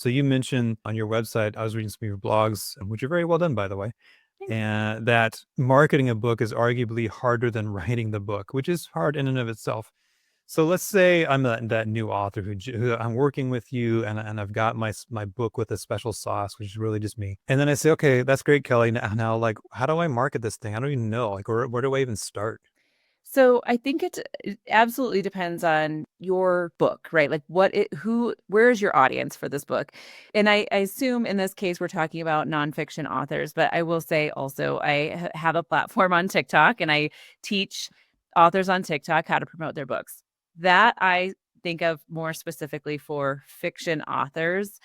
So you mentioned on your website, I was reading some of your blogs, which are very well done, by the way, Thanks. and that marketing a book is arguably harder than writing the book, which is hard in and of itself. So let's say I'm that new author who I'm working with you, and I've got my book with a special sauce, which is really just me. And then I say, okay, that's great, Kelly. Now, like, how do I market this thing? I don't even know. Like, where do I even start? So I think it absolutely depends on your book, right? Like where is your audience for this book? And I assume in this case we're talking about nonfiction authors, but I will say also have a platform on TikTok and I teach authors on TikTok how to promote their books. That I think of more specifically for fiction authors,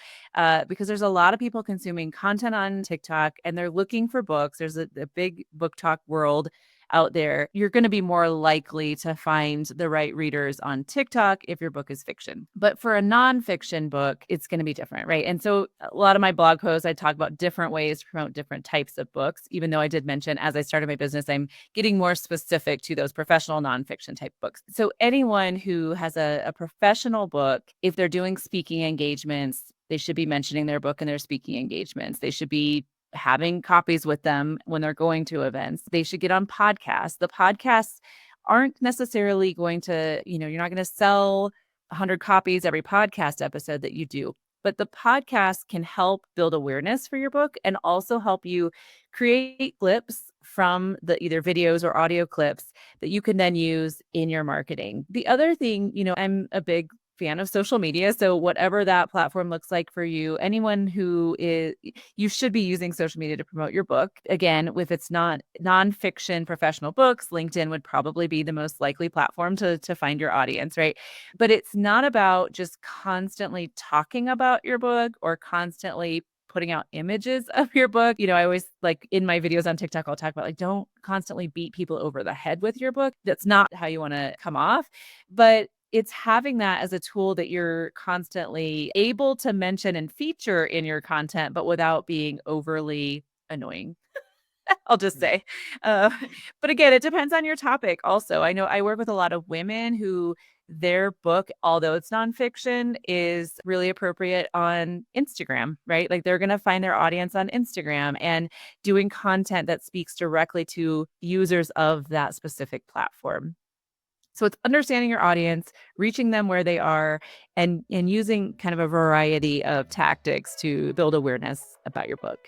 because there's a lot of people consuming content on TikTok and they're looking for books. There's a big book talk world out there. You're going to be more likely to find the right readers on TikTok if your book is fiction. But for a nonfiction book, it's going to be different, right? And so a lot of my blog posts, I talk about different ways to promote different types of books, even though I did mention as I started my business, I'm getting more specific to those professional nonfiction type books. So anyone who has a professional book, if they're doing speaking engagements, they should be mentioning their book in their speaking engagements. They should be having copies with them when they're going to events. They should get on podcasts. The podcasts aren't necessarily going to, you're not going to sell 100 copies every podcast episode that you do. But the podcast can help build awareness for your book and also help you create clips from the either videos or audio clips that you can then use in your marketing. The other thing, I'm a big fan of social media. So whatever that platform looks like for you, anyone who is, you should be using social media to promote your book. Again, if it's not nonfiction professional books, LinkedIn would probably be the most likely platform to find your audience, right? But it's not about just constantly talking about your book or constantly putting out images of your book. I always like in my videos on TikTok, I'll talk about like, don't constantly beat people over the head with your book. That's not how you want to come off. But it's having that as a tool that you're constantly able to mention and feature in your content, but without being overly annoying. I'll just say. Uh, but again, it depends on your topic also. I know I work with a lot of women who their book, although it's nonfiction, is really appropriate on Instagram, right? Like they're going to find their audience on Instagram and doing content that speaks directly to users of that specific platform. So it's understanding your audience, reaching them where they are, and using kind of a variety of tactics to build awareness about your book.